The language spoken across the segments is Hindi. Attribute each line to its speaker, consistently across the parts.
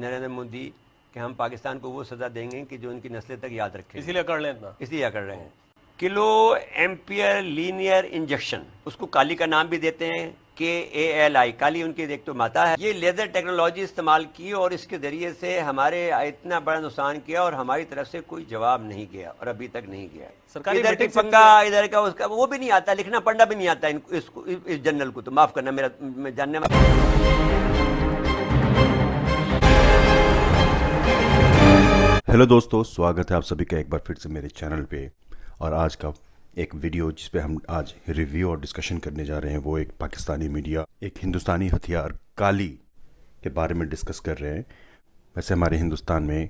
Speaker 1: नरेंद्र मोदी कि हम पाकिस्तान को वो सज़ा देंगे कि जो उनकी नस्लें तक याद रखें,
Speaker 2: इसीलिए कर लें इतना,
Speaker 1: इसलिए कर रहे हैं। किलो एम्पियर लीनियर इंजेक्शन, उसको काली का नाम भी देते हैं, KALI, काली उनकी एक तो माता है। ये लेजर टेक्नोलॉजी इस्तेमाल की और इसके जरिए से हमारे इतना बड़ा नुकसान किया और हमारी तरफ से कोई जवाब नहीं गया और अभी तक नहीं गया।
Speaker 2: सरकारी
Speaker 1: इधर की पंगा, इधर का उसका, वो भी नहीं आता, लिखना पढ़ना भी नहीं आता इस जनरल को, तो माफ करना मेरा जानने में।
Speaker 3: हेलो दोस्तों, स्वागत है आप सभी का एक बार फिर से मेरे चैनल पे। और आज का एक वीडियो जिस पे हम आज रिव्यू और डिस्कशन करने जा रहे हैं वो एक पाकिस्तानी मीडिया एक हिंदुस्तानी हथियार काली के बारे में डिस्कस कर रहे हैं। वैसे हमारे हिंदुस्तान में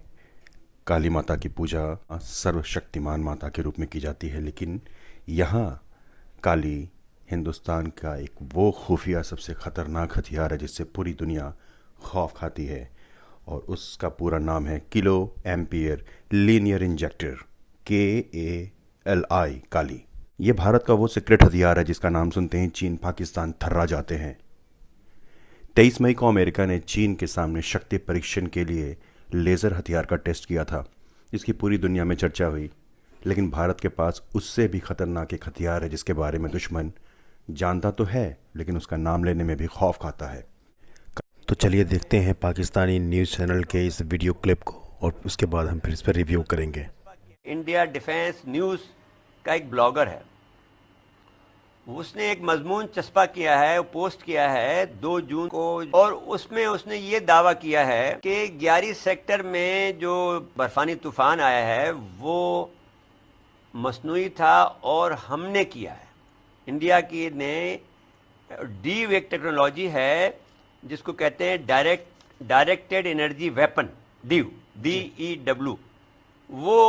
Speaker 3: काली माता की पूजा सर्वशक्तिमान माता के रूप में की जाती है, लेकिन यहाँ काली हिंदुस्तान का एक वो खुफिया सबसे ख़तरनाक हथियार है जिससे पूरी दुनिया खौफ खाती है, और उसका पूरा नाम है kilo ampere linear injector, KALI काली। ये भारत का वो सीक्रेट हथियार है जिसका नाम सुनते ही चीन पाकिस्तान थर्रा जाते हैं। 23 मई को अमेरिका ने चीन के सामने शक्ति परीक्षण के लिए लेज़र हथियार का टेस्ट किया था, जिसकी पूरी दुनिया में चर्चा हुई। लेकिन भारत के पास उससे भी खतरनाक एक हथियार है जिसके बारे में दुश्मन जानता तो है लेकिन उसका नाम लेने में भी खौफ खाता है। तो चलिए देखते हैं पाकिस्तानी न्यूज़ चैनल के इस वीडियो क्लिप को और उसके बाद हम फिर इस पर रिव्यू करेंगे।
Speaker 1: इंडिया डिफेंस न्यूज़ का एक ब्लॉगर है, उसने एक मजमून चस्पा किया है, पोस्ट किया है 2 जून को, और उसमें उसने ये दावा किया है कि 11 सेक्टर में जो बर्फानी तूफान आया है वो मसनूई था और हमने किया है। इंडिया की ने डीव एक टेक्नोलॉजी है जिसको कहते हैं डायरेक्टेड एनर्जी वेपन, DEW, वो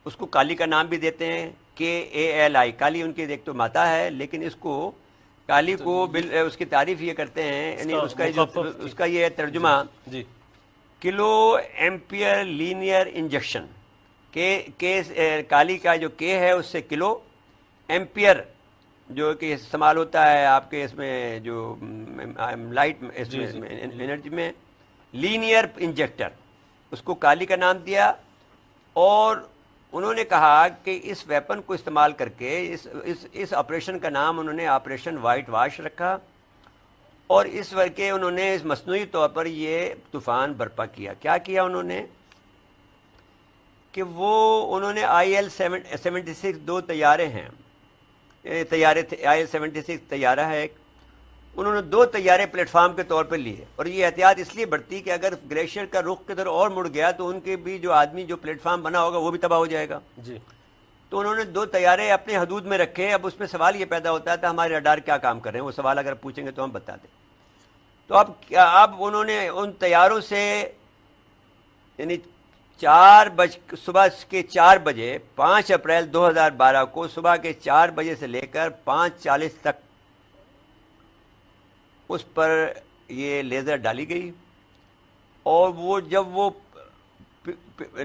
Speaker 1: उसको काली का नाम भी देते हैं, KALI, काली उनकी एक तो माता है, लेकिन इसको काली को उसकी तारीफ ये करते हैं, यानी उसका ये तर्जुमा
Speaker 2: जी,
Speaker 1: किलो एम्पियर लीनियर इंजेक्शन, काली का जो K है उससे किलो, एम्पियर जो कि इस्तेमाल होता है आपके इसमें जो लाइट इसमें एनर्जी में, लीनियर इंजेक्टर, उसको काली का नाम दिया। और उन्होंने कहा कि इस वेपन को इस्तेमाल करके इस ऑपरेशन का नाम उन्होंने ऑपरेशन वाइट वाश रखा, और इस वर्ग के उन्होंने इस मसनूई तौर पर ये तूफ़ान बर्पा किया। क्या किया उन्होंने कि उन्होंने IL-76 2 तैयारे हैं, IL-76 तैयारा है एक, उन्होंने 2 तैयारे प्लेटफार्म के तौर पर लिए, और ये एहतियात इसलिए बढ़ती कि अगर ग्लेशियर का रुख की तरफ और मुड़ गया तो उनके भी जो आदमी जो प्लेटफार्म बना होगा वो भी तबाह हो जाएगा
Speaker 2: जी। तो
Speaker 1: उन्होंने 2 तैयारे अपने हदूद में रखे। अब उसमें सवाल ये पैदा होता है तो हमारे रडार क्या काम कर रहे हैं, वो सवाल अगर पूछेंगे तो हम बता दें। तो अब उन्होंने उन तैयारों से यानी सुबह के 4 बजे 5 अप्रैल 2012 को सुबह के 4 बजे से लेकर 5:40 तक उस पर ये लेज़र डाली गई, और वो जब वो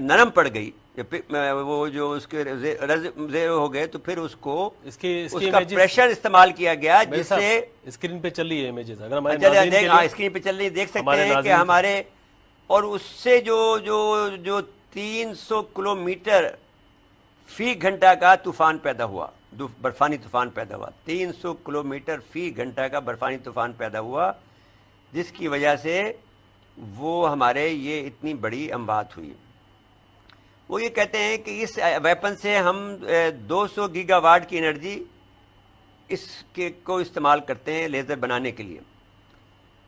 Speaker 1: नरम पड़ गई, वो जो उसके ज़ेरो हो गए, तो फिर उसका प्रेशर इस्तेमाल किया गया, जिससे
Speaker 2: स्क्रीन पे चल रही है इमेजेस, अगर हमारे
Speaker 1: स्क्रीन पे चल रही देख सकते हैं कि हमारे, और उससे जो 300 किलोमीटर फी घंटा का तूफान पैदा हुआ, बर्फानी तूफान पैदा हुआ, 300 किलोमीटर फी घंटा का बर्फानी तूफान पैदा हुआ, जिसकी वजह से वो हमारे ये इतनी बड़ी अमवात हुई। वो ये कहते हैं कि इस वेपन से हम 200 गीगावाट की एनर्जी को इस्तेमाल करते हैं लेज़र बनाने के लिए।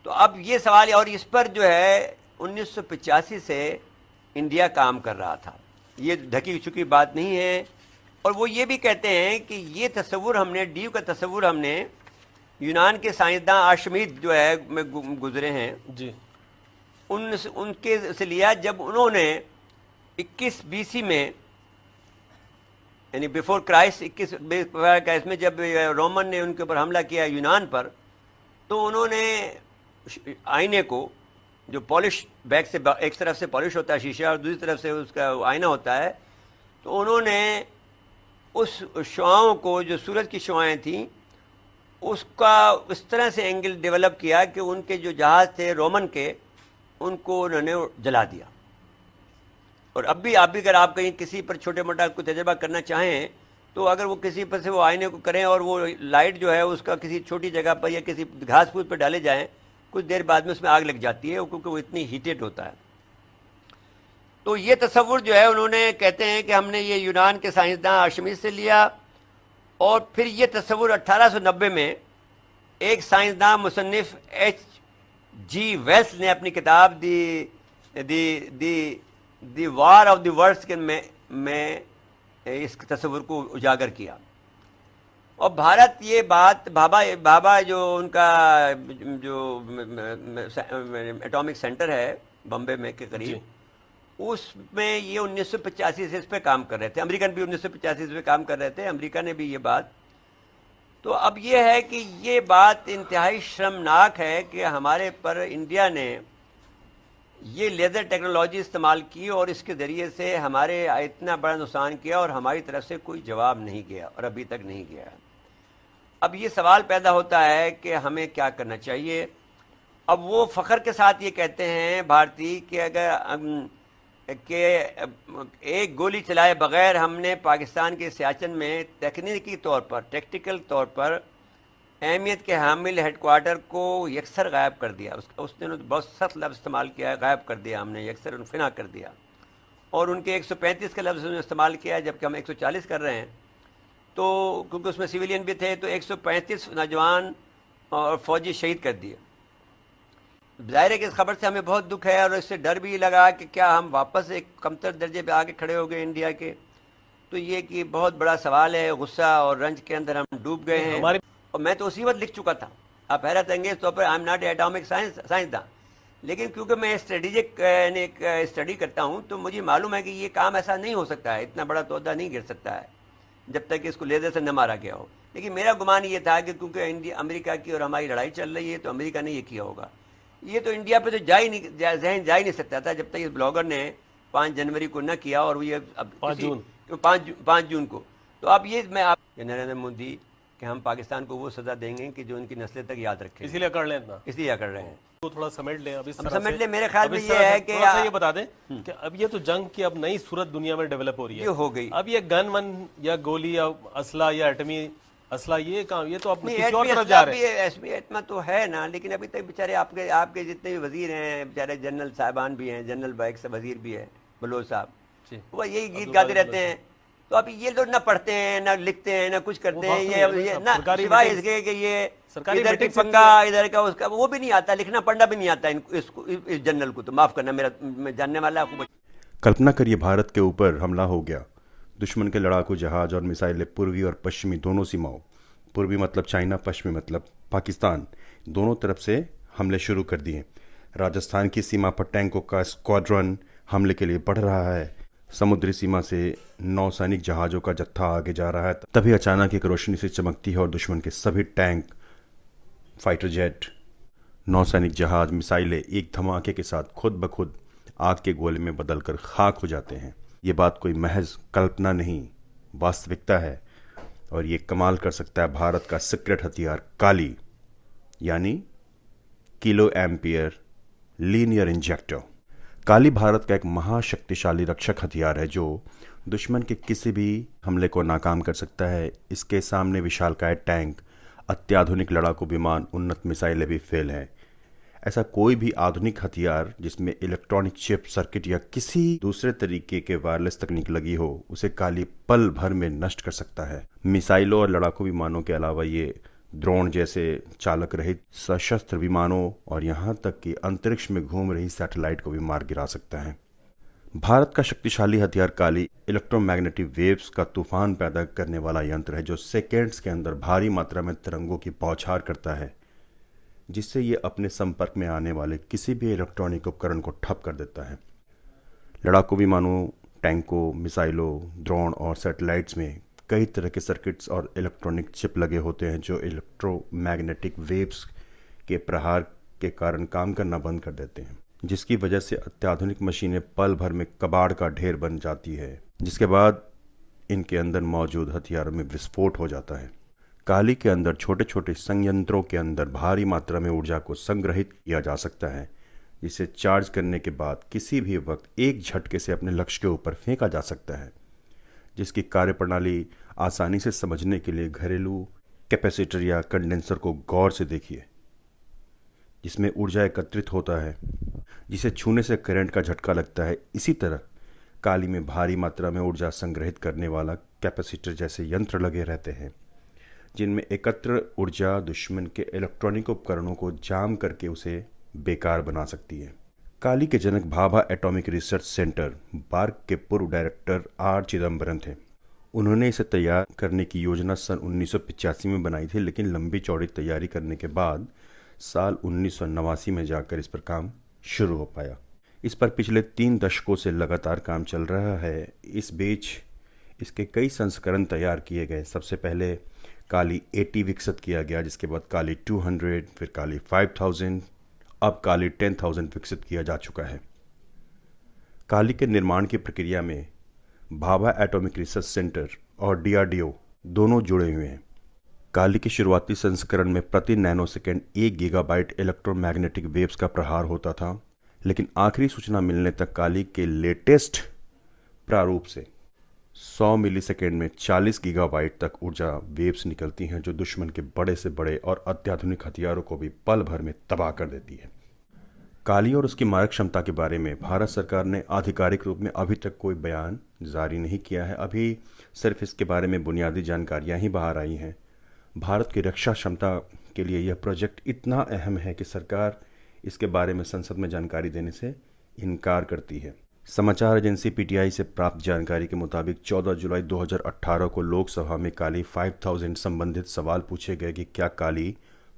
Speaker 1: तो अब ये सवाल, और इस पर जो है 1985 से इंडिया काम कर रहा था, ये ढकी छुपी बात नहीं है। और वो ये भी कहते हैं कि ये तस्वुर हमने DEW का तस्वुर हमने यूनान के साइंसदान आर्शिमीद जो है में गुजरे हैं
Speaker 2: जी,
Speaker 1: उनके से लिया, जब उन्होंने 21 BC में यानी बिफोर क्राइस्ट 21 में जब रोमन ने उनके ऊपर हमला किया यूनान पर, तो उन्होंने आईने को जो पॉलिश बैग से एक तरफ से पॉलिश होता है शीशा और दूसरी तरफ से उसका आईना होता है, तो उन्होंने उस शुआओं को, जो सूरज की शुआएं थीं, उसका इस तरह से एंगल डेवलप किया कि उनके जो जहाज़ थे रोमन के, उनको उन्होंने जला दिया। और अब भी अगर आप कहीं किसी पर छोटे मोटा कोई तजर्बा करना चाहें तो अगर वो किसी पर से वो आईने को करें और वो लाइट जो है उसका किसी छोटी जगह पर या किसी घास फूस पर डाले जाएं, कुछ देर बाद में उसमें आग लग जाती है क्योंकि वो इतनी हीटेड होता है। तो ये तस्वुर जो है उन्होंने कहते हैं कि हमने ये यूनान के साइंसदान आर्शिमीद से लिया। और फिर ये तस्वुर 1890 में एक साइंसदान मुसन्निफ H.G. वेल्स ने अपनी किताब दी वार ऑफ द वर्ड्स के में इस तस्वुर को उजागर किया। और भारत ये बात भाभा जो उनका जो एटॉमिक सेंटर है बम्बे में के करीब, उसमें ये 1985 से इस पे काम कर रहे थे। अमेरिकन भी 1985 पे काम कर रहे थे, अमेरिका ने भी ये बात। तो अब ये है कि ये बात इंतहाई शर्मनाक है कि हमारे पर इंडिया ने ये लेज़र टेक्नोलॉजी इस्तेमाल की और इसके ज़रिए से हमारे इतना बड़ा नुकसान किया और हमारी तरफ से कोई जवाब नहीं गया और अभी तक नहीं गया। अब ये सवाल पैदा होता है कि हमें क्या करना चाहिए। अब वो फ़ख्र के साथ ये कहते हैं भारतीय कि अगर एक गोली चलाए बगैर हमने पाकिस्तान के सियाचिन में तकनीकी तौर पर, टेक्टिकल तौर पर अहमियत के हामिल हेडक्वार्टर को यकसर गायब कर दिया। उसने बहुत सख्त लफ्ज़ इस्तेमाल किया, गायब कर दिया हमने, यकसर फिना कर दिया। और उनके 135 का लफ्ज़ उन्होंने इस्तेमाल किया, जबकि हम 140 कर रहे हैं। तो क्योंकि उसमें सिविलियन भी थे, तो 135 नौजवान और फौजी शहीद कर दिए। ज़ाहिर है कि इस खबर से हमें बहुत दुख है और इससे डर भी लगा कि क्या हम वापस एक कमतर दर्जे पे आके खड़े हो गए इंडिया के। तो ये कि बहुत बड़ा सवाल है, गुस्सा और रंज के अंदर हम डूब गए हैं। और मैं तो उसी वक्त लिख चुका था, आप हैरत अंगेज तौर पर, आई एम नॉट एटॉमिक साइंसदान, लेकिन क्योंकि मैं स्ट्रेटेजिक एक स्टडी करता हूँ तो मुझे मालूम है कि ये काम ऐसा नहीं हो सकता है, इतना बड़ा तोहदा नहीं गिर सकता है जब तक इसको लेज़र से न मारा गया हो। लेकिन मेरा गुमान ये था कि क्योंकि अमेरिका की और हमारी लड़ाई चल रही है तो अमेरिका ने ये किया होगा। ये तो इंडिया पे तो जहन जा ही नहीं सकता था जब तक इस ब्लॉगर ने 5 जनवरी को न किया। और ये अब 5 जून को। तो अब ये मैं आप नरेंद्र मोदी कि हम पाकिस्तान को वो सजा देंगे कि जो उनकी नस्लें तक याद रखें,
Speaker 2: इसीलिए कर लें इतना,
Speaker 1: इसलिए कर रहे हैं।
Speaker 2: तो थोड़ा समेट लें अब,
Speaker 1: समेट लें। मेरे ख्याल में ये है कि
Speaker 2: ये बता दें कि अब ये तो जंग की अब नई सूरत दुनिया में डेवलप हो रही है,
Speaker 1: ये हो गई।
Speaker 2: अब ये गन वन या गोली या असला या एटमी असला ये काम, ये तो अपने किसी और तरफ जा रहे हैं।
Speaker 1: एटमा तो है ना, लेकिन अभी तक बेचारे आपके जितने भी वजीर हैं, बेचारे जनरल साहबान भी हैं, जनरल बाइक से वजीर भी है बलोच साहब, वो यही गीत गाते रहते हैं। तो अब ये लोग ना पढ़ते हैं, ना लिखते हैं, ना कुछ करते हैं, ये ना सिवाय इसके कि ये इधर की पंगा इधर का उसका, वो भी नहीं आता, लिखना पढ़ना भी नहीं आता इस जनरल को। तो माफ करना, मैं जानने वाला आपको।
Speaker 3: कल्पना करिए भारत के ऊपर हमला हो गया, दुश्मन के लड़ाकू जहाज और मिसाइलें पूर्वी और पश्चिमी दोनों सीमाओं, पूर्वी मतलब चाइना, पश्चिमी मतलब पाकिस्तान, दोनों तरफ से हमले शुरू कर दिए। राजस्थान की सीमा पर टैंकों का स्क्वाड्रन हमले के लिए बढ़ रहा है। समुद्री सीमा से नौसैनिक जहाज़ों का जत्था आगे जा रहा है। तभी अचानक एक रोशनी से चमकती है और दुश्मन के सभी टैंक, फाइटर जेट, नौसैनिक जहाज, मिसाइलें एक धमाके के साथ खुद ब खुद आग के गोले में बदलकर खाक हो जाते हैं। ये बात कोई महज कल्पना नहीं, वास्तविकता है। और ये कमाल कर सकता है भारत का सीक्रेट हथियार काली, यानी किलो एम्पियर लीनियर इंजेक्टर। काली भारत का एक महाशक्तिशाली रक्षक हथियार है जो दुश्मन के किसी भी हमले को नाकाम कर सकता है। इसके सामने विशालकाय टैंक, अत्याधुनिक लड़ाकू विमान, उन्नत मिसाइलें भी फेल हैं। ऐसा कोई भी आधुनिक हथियार जिसमें इलेक्ट्रॉनिक चिप, सर्किट या किसी दूसरे तरीके के वायरलेस तकनीक लगी हो, उसे काली पल भर में नष्ट कर सकता है। मिसाइलों और लड़ाकू विमानों के अलावा ये ड्रोन जैसे चालक रहित सशस्त्र विमानों और यहाँ तक कि अंतरिक्ष में घूम रही सैटेलाइट को भी मार गिरा सकता है। भारत का शक्तिशाली हथियार काली इलेक्ट्रोमैग्नेटिक वेव्स का तूफान पैदा करने वाला यंत्र है जो सेकेंड्स के अंदर भारी मात्रा में तरंगों की बौछार करता है, जिससे ये अपने संपर्क में आने वाले किसी भी इलेक्ट्रॉनिक उपकरण को ठप कर देता है। लड़ाकू विमानों, टैंकों, मिसाइलों, ड्रोन और सैटेलाइट्स में कई तरह के सर्किट्स और इलेक्ट्रॉनिक चिप लगे होते हैं जो इलेक्ट्रोमैग्नेटिक वेव्स के प्रहार के कारण काम करना बंद कर देते हैं, जिसकी वजह से अत्याधुनिक मशीनें पल भर में कबाड़ का ढेर बन जाती है, जिसके बाद इनके अंदर मौजूद हथियारों में विस्फोट हो जाता है। काली के अंदर छोटे छोटे संयंत्रों के अंदर भारी मात्रा में ऊर्जा को संग्रहित किया जा सकता है, जिसे चार्ज करने के बाद किसी भी वक्त एक झटके से अपने लक्ष्य के ऊपर फेंका जा सकता है, जिसकी कार्यप्रणाली आसानी से समझने के लिए घरेलू कैपेसिटर या कंडेंसर को गौर से देखिए, जिसमें ऊर्जा एकत्रित होता है, जिसे छूने से करंट का झटका लगता है। इसी तरह काली में भारी मात्रा में ऊर्जा संग्रहित करने वाला कैपेसिटर जैसे यंत्र लगे रहते हैं, जिनमें एकत्र ऊर्जा दुश्मन के इलेक्ट्रॉनिक उपकरणों को जाम करके उसे बेकार बना सकती है। काली के जनक Bhabha atomic research centre BARC के पूर्व डायरेक्टर आर चिदम्बरम थे। उन्होंने इसे तैयार करने की योजना सन 1985 में बनाई थी, लेकिन लंबी चौड़ी तैयारी करने के बाद साल 1989 में जाकर इस पर काम शुरू हो पाया। इस पर पिछले 3 दशकों से लगातार काम चल रहा है। इस बीच इसके कई संस्करण तैयार किए गए। सबसे पहले काली 80 विकसित किया गया, जिसके बाद काली 200, फिर काली 5000, अब काली 10,000 विकसित किया जा चुका है। काली के निर्माण की प्रक्रिया में भाभा एटॉमिक रिसर्च सेंटर और DRDO दोनों जुड़े हुए हैं। काली के शुरुआती संस्करण में प्रति नैनोसेकंड 1 गीगाबाइट इलेक्ट्रोमैग्नेटिक वेव्स का प्रहार होता था, लेकिन आखिरी सूचना मिलने तक काली के लेटेस्ट प्रारूप से 100 मिलीसेकंड में 40 गीगाबाइट तक ऊर्जा वेव्स निकलती हैं, जो दुश्मन के बड़े से बड़े और अत्याधुनिक हथियारों को भी पल भर में तबाह कर देती है। काली और उसकी मारक क्षमता के बारे में भारत सरकार ने आधिकारिक रूप में अभी तक कोई बयान जारी नहीं किया है। अभी सिर्फ इसके बारे में बुनियादी जानकारियां ही बाहर आई हैं। भारत की रक्षा क्षमता के लिए यह प्रोजेक्ट इतना अहम है कि सरकार इसके बारे में संसद में जानकारी देने से इनकार करती है। समाचार एजेंसी PTI से प्राप्त जानकारी के मुताबिक 14 जुलाई 2018 को लोकसभा में काली 5000 संबंधित सवाल पूछे गए कि क्या काली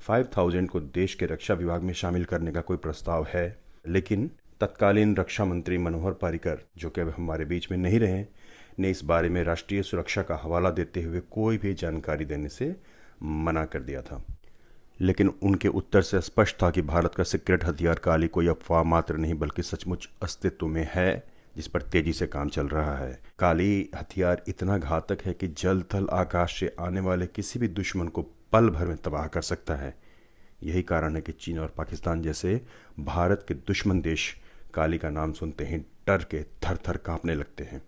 Speaker 3: 5000 को देश के रक्षा विभाग में शामिल करने का कोई प्रस्ताव है, लेकिन तत्कालीन रक्षा मंत्री मनोहर पर्रिकर, जो कि अब हमारे बीच में नहीं रहे, ने इस बारे में राष्ट्रीय सुरक्षा का हवाला देते हुए कोई भी जानकारी देने से मना कर दिया था। लेकिन उनके उत्तर से स्पष्ट था कि भारत का सीक्रेट हथियार काली कोई अफवाह मात्र नहीं बल्कि सचमुच अस्तित्व में है, जिस पर तेजी से काम चल रहा है। काली हथियार इतना घातक है कि जल थल आकाश से आने वाले किसी भी दुश्मन को पल भर में तबाह कर सकता है। यही कारण है कि चीन और पाकिस्तान जैसे भारत के दुश्मन देश काली का नाम सुनते ही डर के थर थर कांपने लगते हैं।